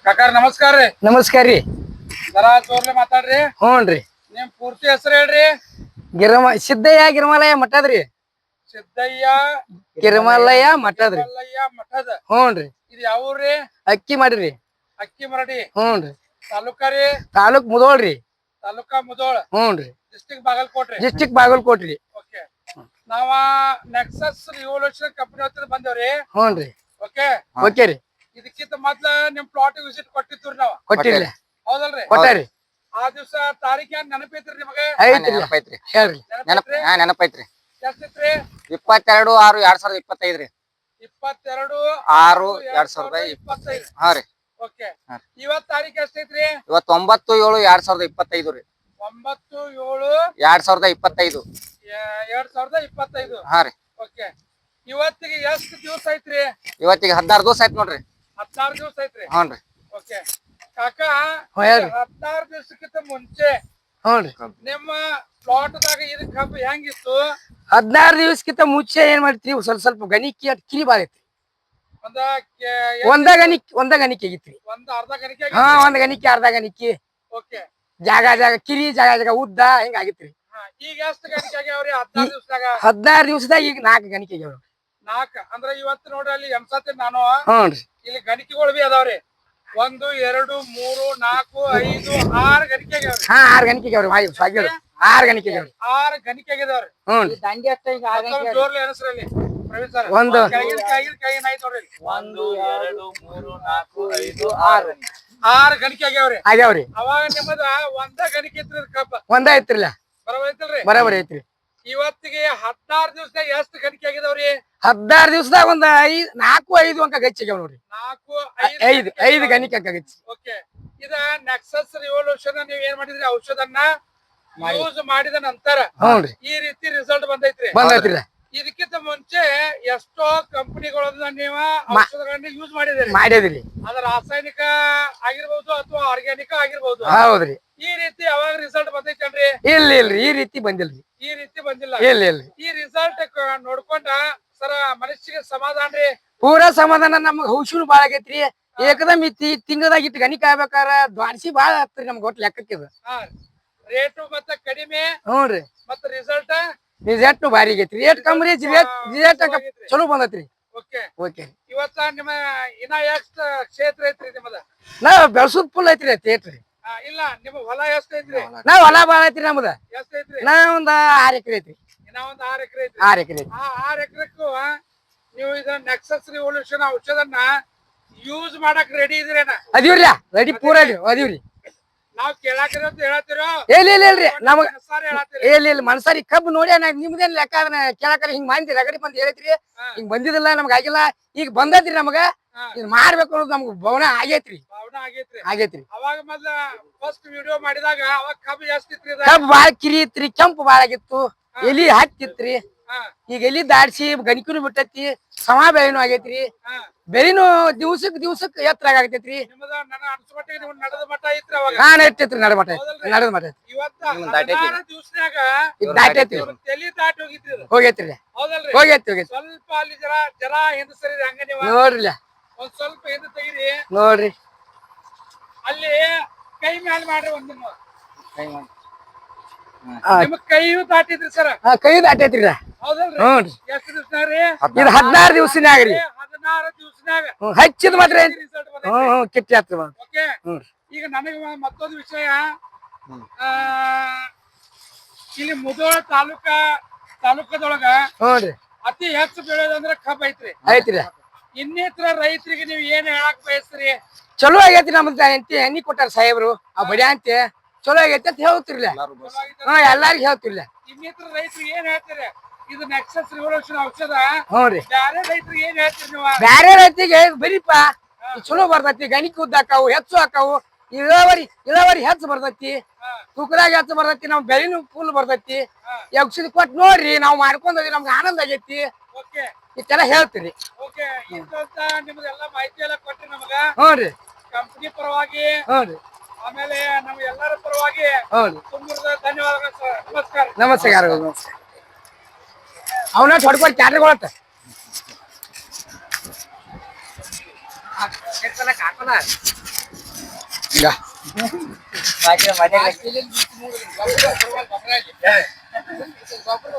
ಕಾಕಾರ ನಮಸ್ಕಾರ ರೀ. ನಮಸ್ಕಾರ ರೀ. ಜರಾ ಜೋರ್ಲೆ ಮಾತಾಡ್ರಿ. ಹ್ಞೂನ್ರಿ. ನಿಮ್ ಪೂರ್ತಿ ಹೆಸರು ಹೇಳ್ರಿ. ಸಿದ್ದಯ್ಯ ಗಿರಿಮಲಯ್ಯ ಮಠದ್ರಿ. ಸಿದ್ದಯ್ಯ ಗಿರಿಮಲಯ್ಯ ಮಠದ್ರಿ. ಮಠದ. ಹ್ಞೂನ್ರಿ. ಇದು ಯಾವ ಊರ್ರಿ? ಅಕ್ಕಿ ಮಾಡಿರಿ. ಅಕ್ಕಿ ಮರಡಿ. ಹ್ಞೂನ್ರಿ. ತಾಲೂಕ ರೀ? ತಾಲೂಕ್ ಮುದೋಳ್ರಿ. ತಾಲೂಕ ಮುದೋಳ. ಹ್ಞೂನ್ರಿ. ಡಿಸ್ಟ್ರಿಕ್ಟ್ ಬಾಗಲಕೋಟ್ರಿ. ಡಿಸ್ಟ್ರಿಕ್ಟ್ ಬಾಗಲಕೋಟ್ರಿ. ಓಕೆ. ನಾವ ನೆಕ್ಸಸ್ ರಿವಲ್ಯೂಷನ್ ಕಂಪನಿ ಹತ್ತಿರ ಬಂದೇವ್ರಿ. ಹ್ಞೂನ್ರಿ. ಓಕೆ. ಓಕೆ ರೀ. ಇದಕ್ಕಿಂತ ಮೊದ್ಲ ನಿಮ್ ಪ್ಲಾಟ್ ವಿಸಿಟ್ ಕೊಟ್ಟಿತ್ತು ನಾವ. ಕೊಟ್ಟಿಲ್ಲ. ಹೌದಲ್ರಿ? ಕೊಟ್ಟಾರಿ. ಆ ದಿವ್ಸ ತಾರೀಖ್ ಏನ್ ನೆನಪೈತ್ರಿ ನಿಮಗೆ? ನೆನಪೈತ್ರಿ. ಹೇಳ್ರಿ. ನೆನಪೈತ್ರಿ. ಎಷ್ಟಿತ್ರಿ? 22/6/2025 ರೀ. 22/6/2025. ಹಾ ರೀ. ಓಕೆ. ಇವತ್ ತಾರೀಖ್ ಎಷ್ಟೈತ್ರಿ? ಇವತ್ತು 9/7/2025 ರೀ. 9/7/2025. 2025 ಹಾ ರೀ. ಓಕೆ. ಇವತ್ತಿಗೆ ಎಷ್ಟು ದಿವಸ ಐತ್ರಿ? ಇವತ್ತಿಗೆ 16 ದಿವಸ ಆಯ್ತು ನೋಡ್ರಿ. 16 ದಿವಸ ಐತ್ರಿ. ಹ್ಞೂನ್ರಿ. ಓಕೆ. ಕಾಕ 16 ದಿವಸಕ್ಕಿಂತ ಮುಂಚೆ ಹ್ಞೂನ್ರಿ ನಿಮ್ಮ ಪ್ಲಾಟ್ದಾಗ ಇದು ಕಬ್ಬು ಹೆಂಗಿತ್ತು? 16 ದಿವಸಕ್ಕಿಂತ ಮುಂಚೆ ಏನ್ ಮಾಡ್ತೀವಿ, ಸ್ವಲ್ಪ ಗಣಿಕೆ ಕಿರಿ ಬಾಳ ಐತ್ರಿ. ಒಂದ ಗಣಿಕೆ ಆಗಿತ್ರಿ. ಒಂದ್ ಅರ್ಧ ಗಣಿಕೆ? ಹಾ, ಒಂದ್ ಗಣಿಕೆ ಅರ್ಧ ಗಣಿಕೆ. ಓಕೆ. ಜಾಗ ಕಿರಿ, ಜಾಗ ಉದ್ದ ಹಿಂಗ ಆಗಿತ್ರಿ. ಈಗ ಎಷ್ಟು ಗಣಿಕೆ ಆಗ್ಯಾವ್ರಿ 16 ದಿವಸದಾಗ? 16 ದಿವಸದಾಗ ಈಗ 4 ಗಣಿಕೆ ಆಗ್ಯಾವ. 4 ಅಂದ್ರೆ ಇವತ್ತು ನೋಡ್ರಿ ಅಲ್ಲಿ ಎಂಸತಿ ನಾನು ಹ್ಞೂನ್ರಿ ಇಲ್ಲಿ ಗಣಿಕೆಗಳು ಬಿ ಅದಾವ್ರಿ. 1 2 3 4 5 6 ಗಣಿಕೆ ಆಗ್ಯಾವ್ರಿ. ಹಾ, 6 ಗಣಿಕೆ ಆಗ್ಯಾವ್ರಿ. 6 ಗಣಿಕೆ ಆಗ್ಯಾವ್ರಿ. 6 ಗಣಿಕೆ ಆಗ್ಯಾವ್ರಿ. ಹ್ಞೂನ್ರಿ. ದಂಡಿ ಅಷ್ಟ ಈಗ ಜೋರ್ಲಿ ಅನಸ್ರಲ್ಲಿ ಪ್ರವೀಣ್ ಸರ್. ಒಂದು ಕೈಗಿನ ಆಯ್ತು ನೋಡ್ರಿ. 1 2 3 4 5 6 ಗಣಿಕೆ ಆಗ್ಯಾವ್ರಿ. ಅವಾಗ ನಿಮ್ಮದ ಒಂದ ಗಣಿಕೆ ಇತ್ರಿ ಕಬ್ಬ? ಒಂದ ಐತ್ರಿಲ್ಲ. ಬರಬೈತಲ್ರಿ? ಬರಬರಿ ಐತ್ರಿ. ಇವತ್ತಿಗೆ 16 ದಿವಸದಾಗ ಎಷ್ಟು ಗಣಿಕೆ ಆಗಿದಾವ್ರಿ? 16 ದಿವಸದಾಗ ಒಂದ್ 4 5 ಅಂಕ ಗಚ್ಚಿ ಆಗ್ಯಾವ ನೋಡ್ರಿ. 4 5 ಗಣಿಕೆ ಅಂಕ ಗಚ್ಚಿ. ಓಕೆ. ಇದ ನೆಕ್ಸಸ್ ರಿವಲ್ಯೂಷನ್ ನೀವ್ ಏನ್ ಮಾಡಿದ್ರಿ? ಔಷಧನ್ನ ಯೂಸ್ ಮಾಡಿದ ನಂತರ ಈ ರೀತಿ ರಿಸಲ್ಟ್ ಬಂದೈತ್ರಿ. ಬಂದೈತ್ರಿಲ್ಲ. ಇದಕ್ಕಿಂತ ಮುಂಚೆ ಎಷ್ಟೋ ಕಂಪನಿಗಳನ್ನ ನೀವ ಔಷಧಗಳನ್ನ ಯೂಸ್ ಮಾಡಿದ್ರಿ. ಅದ ರಾಸಾಯನಿಕ ಆಗಿರ್ಬಹುದು ಅಥವಾ ಆರ್ಗ್ಯಾನಿಕ್ ಆಗಿರ್ಬಹುದು. ಹೌದ್ರಿ. ಈ ರೀತಿ ಅವಾಗ ರಿಸಲ್ಟ್ ಬಂದೈತೇನ್ರಿ? ಇಲ್ರಿ, ಈ ರೀತಿ ಬಂದಿಲ್ರಿ. ಈ ರೀತಿ ಬಂದಿಲ್ಲ. ಇಲ್ಲ. ಈ ರಿಸಲ್ಟ್ ನೋಡ್ಕೊಂಡ ಸರ ಮನಸ್ಸಿಗೆ ಸಮಾಧಾನ ರೀ? ಪೂರಾ ಸಮಾಧಾನ. ನಮ್ಗ ಔಷಧ ಬಾಳ ಆಗೈತ್ರಿ. ಏಕದಮ್ ತಿಂಗಳದಾಗ ಇಟ್ಟು ಗಣಿಕೆ ಆಗ್ಬೇಕಾರ ದ್ವಾಡ್ಸಿ ಬಾಳ ಆಗ್ತರಿ ನಮ್ಗೆ ಒಟ್ಟು ಲೆಕ್ಕಕ್ಕಿದ. ರೇಟು ಮತ್ತ ಕಡಿಮೆ. ಹ್ಞೂನ್ರಿ. ಮತ್ತ ರಿಸಲ್ಟ್ ಭಾರಿ ಆಗೈತ್ರಿ. ರೇಟ್ ಕಮ್ಮಿ ರೀ, ರಿಸಲ್ಟ್ ಚಲೋ ಬಂದೈತ್ರಿ. ಓಕೆ. ಓಕೆ. ಇವತ್ತ ನಿಮ್ಮ ಇನ್ನ ಎಷ್ಟು ಕ್ಷೇತ್ರ ಐತ್ರಿ ನಿಮ್ಮದ? ನಾವ್ ಬೆಳ್ಸುದ್ ಫುಲ್ ಐತ್ರಿ ಥಿಯೇಟ್ರಿ. ಇಲ್ಲ, ನಿಮ್ಮ ಹೊಲ ಎಷ್ಟ ಐತ್ರಿ? ನಾವ್ ಹೊಲ ಬಾಳ ಐತ್ರಿ ನಮ್ದ. ಎಷ್ಟ ಐತ್ರಿ? ನಾವ್ ಒಂದ್ 6 ಎಕರೆ ಐತ್ರಿ. ಇನ್ನ ಒಂದ್ 6 ಎಕರೆ ಐತ್ರಿ. 6 ಎಕರೆ ಐತಿ. 6 ಎಕರೆಕ್ಕೂ ನೀವು ಇದ ನೆಕ್ಸಸ್ ರಿವಲ್ಯೂಷನ್ ಔಷಧನ್ನ ಯೂಸ್ ಮಾಡಕ್ ರೆಡಿ ಇದ್ರೇನ? ಅದೀವ್ರಿ. ರೆಡಿ ಪೂರಾ ಅದೀವ್ರಿ. ನಾವ್ ಕೇಳಾಕ್ರಿ ಅಂತ ಹೇಳತ್ತೀರೋ? ಇಲ್ರಿ. ನಮಗ ಹೇಳತ್ತೀರಿ? ಇಲ್ಲ ಮನ್ಸಾರಿ ಕಬ್ಬು ನೋಡಿ ನಿಮ್ದೇನ್ ಲೆಕ್ಕ ಅದನ್ನ ಕೇಳಾಕರಿ ಹಿಂಗ್ ಮಾಡಿ ರಗಡಿ ಬಂದ್ ಹೇಳಿತ್ರಿ. ಹಿಂಗ್ ಬಂದಿದಿಲ್ಲ, ನಮ್ಗ ಆಗಿಲ್ಲ. ಈಗ ಬಂದೈತ್ರಿ. ನಮಗ ಇದ್ ಮಾಡ್ಬೇಕು ಅನ್ನೋದು ನಮ್ಗ ಭಾವನೆ ಆಗೈತ್ರಿ. ಅವಾಗ ಮೊದ್ಲ ಫಸ್ಟ್ ವಿಡಿಯೋ ಮಾಡಿದಾಗ ಅವಾಗ ಕಬ್ಬು ಜಾಸ್ತಿ ಇತ್ರಿ. ಕಬ್ಬು ಬಾಳ ಕಿರಿ ಇತ್ರಿ, ಕೆಂಪು ಬಾಳ ಆಗಿತ್ತು, ಎಲಿ ಹತ್ತಿತ್ರಿ. ಈಗ ಎಲಿ ದಾಡ್ಸಿ ಗಣಿಕನು ಬಿಟ್ಟೈತಿ, ಸಮ ಬೆಳೆನೂ ಆಗೈತ್ರಿ. ಬೆಳಿನೂ ದಿವ್ಸಕ್ ಎತ್ತರ ಆಗತೈತ್ರಿ. ನಡೆದ ಮಠ ಐತ್ರಿ ಅವಾಗ. ನಡದ ಮಠ ದಾಟೈತ್ರಿ. ಹೋಗೈತ್ರಿ. ಸ್ವಲ್ಪ ಅಲ್ಲಿ ಜರ ಹಿಂದ ಸರಿ ಹಂಗ ನೀವು ನೋಡ್ರಿ. ಒಂದ್ ಸ್ವಲ್ಪ ಹಿಂದ ತೆಗಿರಿ. ನೋಡ್ರಿ ಅಲ್ಲಿ ಕೈ ಮ್ಯಾಲ ಮಾಡ್ರಿ. ಒಂದ್ ನಿಮ್ಮ ಕೈಯು ದಾಟಿದ್ರಿ ಸರ್? ಕೈ ದಾಟೈತ್ರಿ. ಹೌದಲ್ರಿ? ಎಷ್ಟು ದಿವಸ ರೀ? ಇದು 16 ದಿವಸನ್ಯಾಗ ರೀ. 16 ದಿವಸನ್ಯಾಗ ಹಚ್ಚಿದ ಮಾತ್ರ ಕಿಟ್ಟಿ ಆಗ್ತದ. ಓಕೆ. ಈಗ ನನಗೆ ಮತ್ತೊಂದು ವಿಷಯ, ಇಲ್ಲಿ ಮುಧೋಳ ತಾಲೂಕದೊಳಗ ಅತಿ ಹೆಚ್ಚು ಬೆಳೆಯೋದಂದ್ರ ಕಬ್ಬ್ ಐತ್ರಿ. ಇನ್ನಿತರ ರೈತರಿಗೆ ನೀವ್ ಏನ್ ಹೇಳಕ್ ಬಯಸ್ತೀರಿ? ಚಲೋ ಆಗೈತಿ. ನಮ್ದ ಎಣ್ಣಿ ಕೊಟ್ಟಾರ ಸಾಹೇಬ್ರು, ಆ ಬಡಿ ಅಂತ ಚಲೋ ಆಗೈತಿ ಅಂತ ಹೇಳ್ತಿರ್ಲ. ಎಲ್ಲಾರಿಗೂ ಹೇಳ್ತಿರ್ಲ. ಇನ್ನಿತರ ರೈತರಿಗೆ ಏನ್ ಹೇಳ್ತೀರಿ? ಇದು ನೆಕ್ಸಸ್ ರಿವಲ್ಯೂಷನ್ ಔಷಧ ಬ್ಯಾರೆ ರೈತರಿಗೆ ಏನ್ ಹೇಳ್ತೀರಿ ನೀವು? ಬ್ಯಾರೆ ರೈತರಿಗೆ ಬರೀಪ ಚಲೋ ಬರ್ತೈತಿ. ಗಣಿಕೆ ಉದ್ದ ಹಾಕಾವು, ಹೆಚ್ಚು ಹಾಕಾವು, ಇಳುವರಿ ಹೆಚ್ಚು ಬರ್ತೈತಿ, ತೂಕದಾಗ ಹೆಚ್ಚು ಬರ್ತೈತಿ, ನಮ್ ಬೆಳೆನೂ ಫುಲ್ ಬರ್ತೈತಿ. ಔಷಧಿ ಕೊಟ್ಟು ನೋಡ್ರಿ, ನಾವ್ ಮಾಡ್ಕೊಂಡ್ರಿ, ನಮ್ಗೆ ಆನಂದ ಆಗೈತಿ. ಇಷ್ಟೆಲ್ಲ ಹೇಳ್ತೀರಿ. ನಿಮ್ದೆಲ್ಲ ಮಾಹಿತಿ ಎಲ್ಲ ಕೊಟ್ರಿ ನಮಗ. ಹ್ಞೂನ್ರಿ. ಕಂಪನಿ ಪರವಾಗಿ, ಆಮೇಲೆ ನಮ್ ಎಲ್ಲರ ಪರವಾಗಿ ತುಂಬ ಧನ್ಯವಾದಗಳು ಸರ್. ನಮಸ್ಕಾರ. ಅವನ ಹೊಡ್ಕೊಂಡು ಕ್ಯಾಟ್ರಿಗೊಳತ್ತ ಹಾಕಲ್ಲ ಹಿಂಗ ಮನೆ ಗೊಬ್ಬರ